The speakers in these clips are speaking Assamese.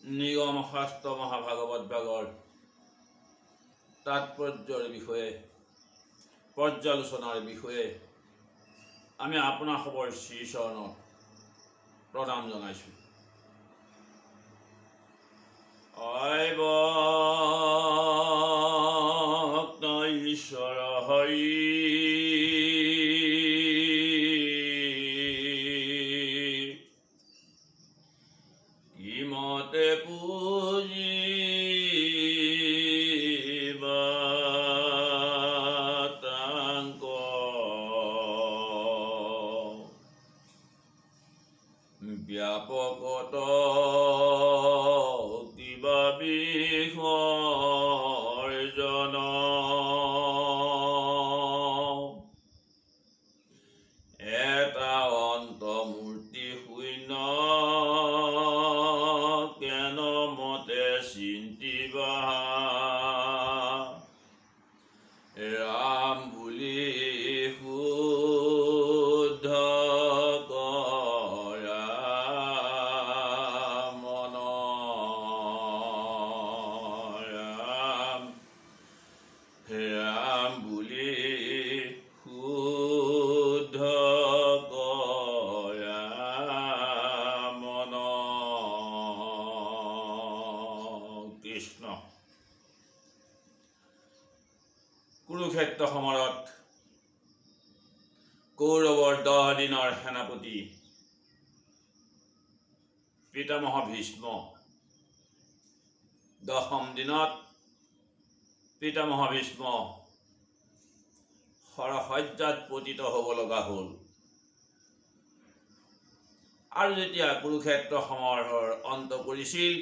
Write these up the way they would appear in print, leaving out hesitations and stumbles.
নিগম শাস্ত্ৰ মহাভাগৱত ভাগৰ তাৎপৰ্যৰ বিষয়ে পৰ্যালোচনাৰ বিষয়ে আমি আপোনাসৱৰ শ্ৰীচৰণত প্ৰণাম জনাইছোঁ। ভক্ত ঈশ্বৰ হৰি কিমতে পূজিবা তাংক ব্যাপকত কিবা বিসৰ্জন এটা অন্তমূৰ্তি শূন্য কেন মতে চিন্তিবা ৰাম বুলি শুদ্ধ কৰা মন ৰাম বুলি শুদ্ধ কৰা মন। কৃষ্ণ। কুৰুক্ষেত্ৰ সমৰত কৌৰৱৰ 10 দিনৰ সেনাপতি পিতামহ ভীষ্ম 10ম দিনত পিতামহ ভীষ্ম শৰশয্যাত পতিত হ'ব লগা হ'ল। আৰু যেতিয়া কুৰুক্ষেত্ৰ সমৰৰ অন্ত পৰিছিল,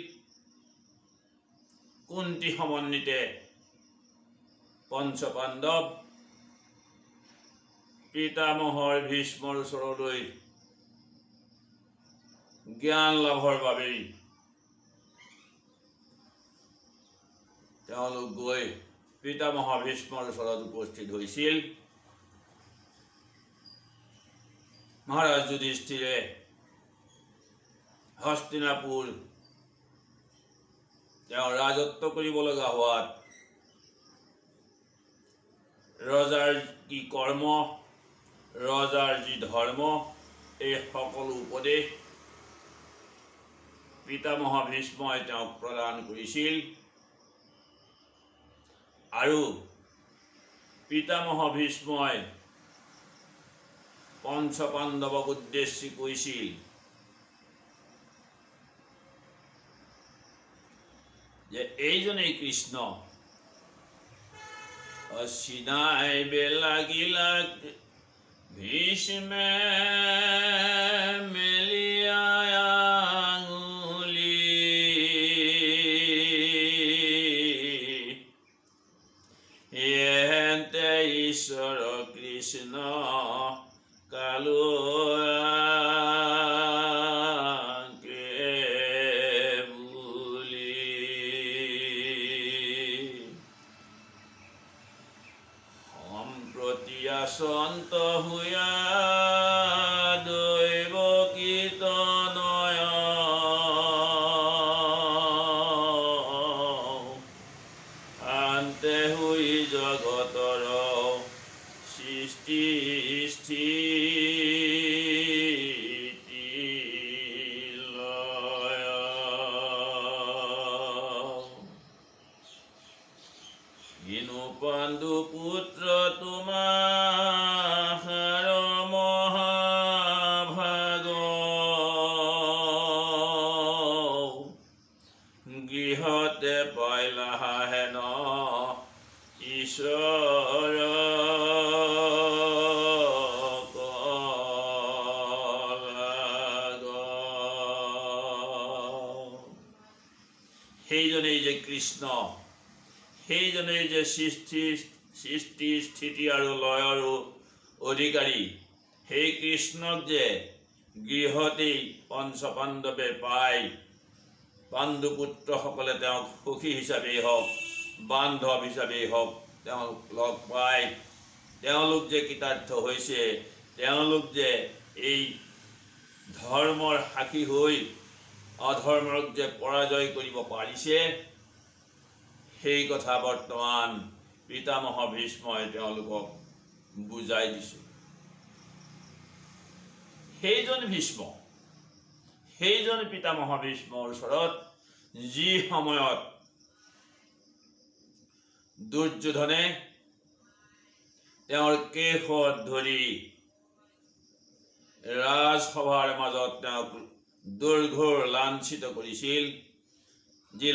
কুন্তি সমন্বিতে পঞ্চপাণ্ডৱ পিতামহৰ ভীষ্মৰ ওচৰলৈ জ্ঞান লাভৰ বাবেই তেওঁলোক গৈ পিতামহ ভীষ্মৰ ওচৰত উপস্থিত হৈছিল। মহাৰাজ যুধিষ্ঠিৰে হস্তিনাপুৰ তেওঁ ৰাজত্ব কৰিব লগা হোৱাত ৰজাৰ কি কৰ্ম, ৰজাৰ যি ধৰ্ম, এই সকলো উপদেশ পিতামহ ভীষ্মই তেওঁক প্ৰদান কৰিছিল। আৰু পিতামহ ভীষ্মই পঞ্চপাণ্ডৱক উদ্দেশ্যি কৈছিল যে এইজনেই কৃষ্ণ। অচিনাই বেলাগিলা ভীষ্মে মেলিয়া আঙুলি এহেতে ঈশ্বৰ কৃষ্ণ কালো সন্ত হুয়া দৈব কীৰ্তনয় আন্তে হুই জগতৰ সৃষ্টি স্থিতি লয়। কিনু পাণ্ডু পুত্ৰ তোমাৰ মহাভাগ গৃহতে পাইলা হেন ঈশ্বৰ সেইজনেই যে কৃষ্ণ, সেইজনেই যে সৃষ্টি স্থিতি আৰু লয়ৰো অধিকাৰী। সেই কৃষ্ণক যে গৃহতেই পঞ্চপাণ্ডৱে পাই পাণ্ডুপুত্ৰসকলে তেওঁক সখী হিচাপেই হওক, বান্ধৱ হিচাপেই হওক তেওঁক লগ পাই তেওঁলোক যে কৃতাৰ্থ হৈছে, তেওঁলোক যে এই ধৰ্মৰ সাক্ষী হৈ অধৰ্মক যে পৰাজয় কৰিব পাৰিছে, সেই কথা বৰ্তমান পিতামহ ভীষ্মই তেওঁলোকক বুজাই দিছে। সেইজন পিতামহ ভীষ্মৰ ওচৰত যি সময়ত দুৰ্যোধনে তেওঁৰ কেশত ধৰি ৰাজসভাৰ মাজত তেওঁক দুৰ্ঘোৰ লাঞ্ছিত কৰিছিল, যি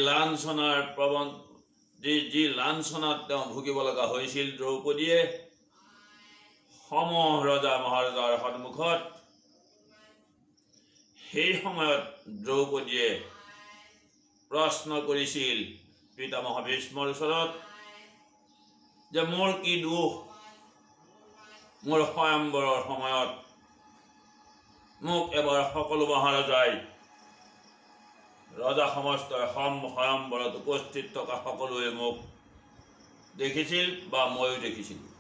লাঞ্ছনাত তেওঁ ভুগিব লগা হৈছিল দ্ৰৌপদীয়ে সমহ ৰজা মহাৰজাৰ সন্মুখত, সেই সময়ত দ্ৰৌপদীয়ে প্ৰশ্ন কৰিছিল পিতামহ ভীষ্মৰ ওচৰত যে মোৰ কি দোষ, মোৰ স্বয়ম্বৰৰ সময়ত মোক এবাৰ সকলো মহাৰজাই ৰজা সমস্তই স্বয়ম্বৰত উপস্থিত থকা সকলোৱে মোক দেখিছিল বা ময়ো দেখিছিলোঁ।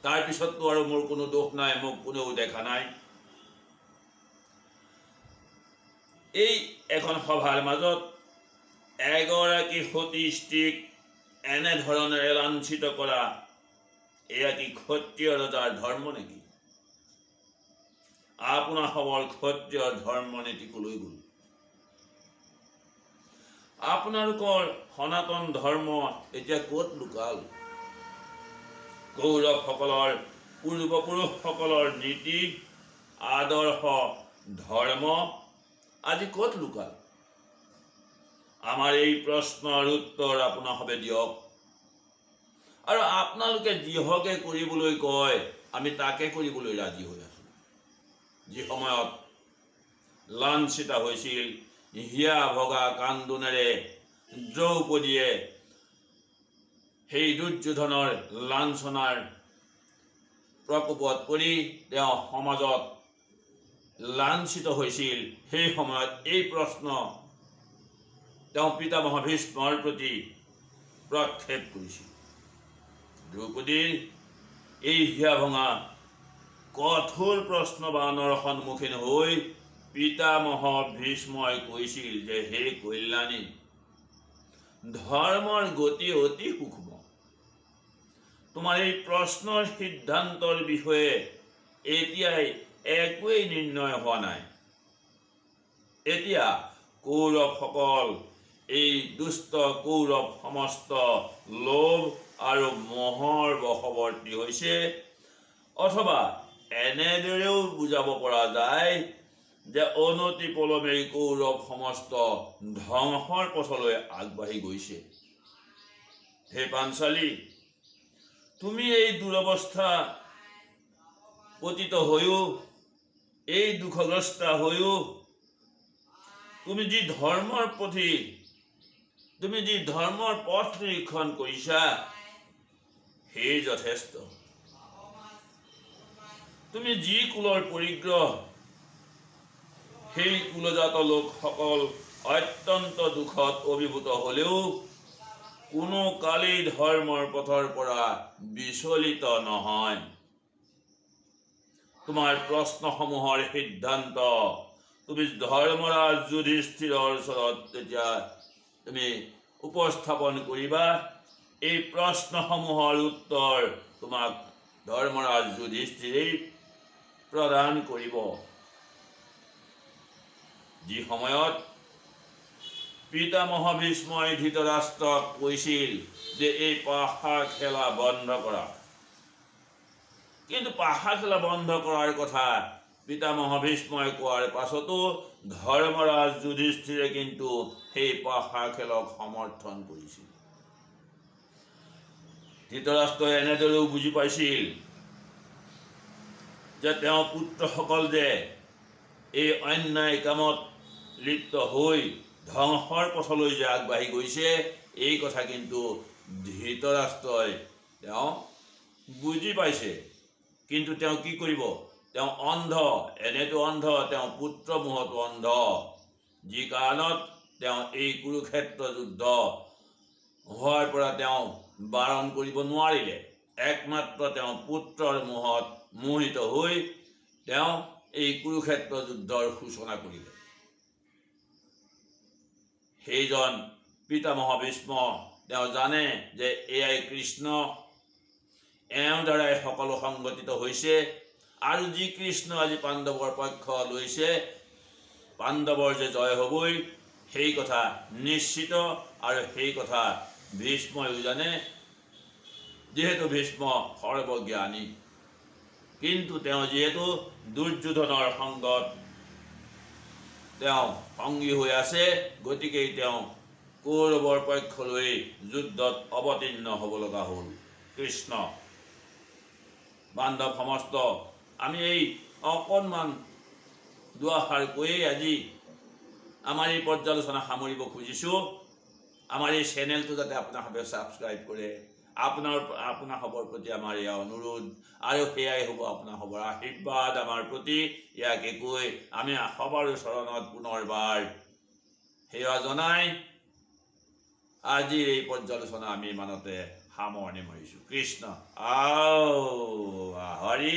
তাৰপিছততো আৰু মোৰ কোনো দোষ নাই, মোক কোনেও দেখা নাই। এই এখন সভাৰ মাজত এগৰাকী সতী স্ত্ৰীক এনেধৰণেৰে লাঞ্ছিত কৰা এয়া কি ক্ষত্ৰিয় ৰজাৰ ধৰ্ম নেকি? আপোনাৰ সবল ক্ষত্ৰিয়ৰ ধৰ্ম নীতি কলৈ গ'ল? আপোনালোকৰ সনাতন ধৰ্ম এতিয়া ক'ত লুকাল? কৌৰৱসকলৰ পূৰ্বপুৰুষসকলৰ নীতি আদৰ্শ ধৰ্ম আজি ক'ত লুকাল? আমাৰ এই প্ৰশ্নৰ উত্তৰ আপোনাসৱে দিয়ক। আৰু আপোনালোকে যিহকে কৰিবলৈ কয় আমি তাকে কৰিবলৈ ৰাজি হৈ আছো। যি সময়ত লাঞ্ছিত হৈছিল, হিয়া ভগা কান্দোনেৰে দ্ৰৌপদীয়ে সেই দুৰ্যোধনৰ লাঞ্ছনাৰ প্ৰকোপত পৰি তেওঁ সমাজত লাঞ্ছিত হৈছিল, সেই সময়ত এই প্ৰশ্ন তেওঁ পিতামহ ভীষ্মৰ প্ৰতি প্ৰক্ষেপ কৰিছিল। দ্ৰৌপদীৰ এই হিয়া ভঙা কঠোৰ প্ৰশ্নবাণৰ সন্মুখীন হৈ পিতামহ ভীষ্মই কৈছিল যে হে কল্যাণী, ধৰ্মৰ গতি অতি সূক্ষ্ম। তোমাৰ এই প্ৰশ্নৰ সিদ্ধান্তৰ বিষয়ে এতিয়াই একোৱেই নিৰ্ণয় হোৱা নাই। এতিয়া কৌৰৱসকল, এই দুষ্ট কৌৰৱ সমস্ত লোভ আৰু মোহৰ বশৱৰ্তী হৈছে, অথবা এনেদৰেও বুজাব পৰা যায় যে অনতি পলমে কৌৰৱ সমস্ত ধ্বংসৰ পথলৈ আগবাঢ়ি গৈছে। হে পাঞ্চালী, তুমি এই দুৰৱস্থা পতিত হৈও, এই দুখগ্ৰস্তা হৈও তুমি যি ধৰ্মৰ পথ নিৰীক্ষণ কৰিছা সেই যথেষ্ট। তুমি যি কুলৰ পৰিগ্ৰহ, সেই কুলজাত লোকসকল অত্যন্ত দুখত অভিভূত হলেও কোনো কালেই ধৰ্মৰ পথৰ পৰা বিচলিত নহয়। তোমাৰ প্ৰশ্নসমূহৰ সিদ্ধান্ত তুমি ধৰ্মৰাজ যুধিষ্ঠিৰৰ ওচৰত যেতিয়া তুমি উপস্থাপন কৰিবা, এই প্ৰশ্নসমূহৰ উত্তৰ তোমাক ধৰ্মৰাজ যুধিষ্ঠিৰেই প্ৰদান কৰিব। যি সময়ত পিতামহ ভীষ্মই ধৃতৰাষ্ট্ৰক কৈছিল যে এই পাশা খেলা বন্ধ কৰা, কিন্তু পাশা খেলা বন্ধ কৰাৰ কথা পিতামহ ভীষ্মই কোৱাৰ পাছতো ধৰ্মৰাজ যুধিষ্ঠিৰে কিন্তু সেই পাশা খেলক সমৰ্থন কৰিছিল। ধৃতৰাষ্ট্ৰই এনেদৰেও বুজি পাইছিল যে তেওঁ পুত্ৰসকল যে এই অন্যায় কামত লিপ্ত হৈ ধ্বংসৰ পথলৈ যে আগবাঢ়ি গৈছে, এই কথা কিন্তু ধৃতৰাষ্ট্ৰই তেওঁ বুজি পাইছে। কিন্তু তেওঁ কি কৰিব? তেওঁ অন্ধ, এনেতো অন্ধ, তেওঁ পুত্ৰ মোহতো অন্ধ, যি কাৰণত তেওঁ এই কুৰুক্ষেত্ৰ যুদ্ধ হোৱাৰ পৰা তেওঁ বাৰণ কৰিব নোৱাৰিলে। একমাত্ৰ তেওঁ পুত্ৰৰ মোহত মোহিত হৈ তেওঁ এই কুৰুক্ষেত্ৰ যুদ্ধৰ সূচনা কৰিলে। সেইজন পিতামহ ভীষ্ম তেওঁ জানে যে এয়াই কৃষ্ণ, এওঁৰ দ্বাৰাই সকলো সংগঠিত হৈছে। আৰু যি কৃষ্ণ আজি পাণ্ডৱৰ পক্ষ লৈছে, পাণ্ডৱৰ যে জয় হ'বই সেই কথা নিশ্চিত। আৰু সেই কথা ভীষ্ময়ো জানে, যিহেতু ভীষ্ম সৰ্বজ্ঞানী। কিন্তু তেওঁ যিহেতু দুৰ্যোধনৰ সংগত তেওঁ সংগী হৈ আছে, গতিকে তেওঁ কৌৰৱৰ পক্ষ লৈ যুদ্ধত অৱতীৰ্ণ হ'ব লগা হ'ল। কৃষ্ণ বান্ধৱ সমস্ত, আমি এই অকণমান দুআষাৰ কৈয়ে আজি আমাৰ এই পৰ্যালোচনা সামৰিব খুজিছোঁ। আমাৰ এই চেনেলটো যাতে আপোনালোকে ছাবস্ক্ৰাইব কৰে, আপোনালোকৰ প্ৰতি আমাৰ এয়া অনুৰোধ। আৰু সেয়াই হ'ব আপোনালোকৰ আশীৰ্বাদ আমাৰ প্ৰতি। ইয়াকে কৈ আমি সবৰ চৰণত পুনৰবাৰ সেৱা জনাই আজিৰ এই পৰ্যালোচনা আমি ইমানতে সামৰণি মাৰিছোঁ। কৃষ্ণ হৰি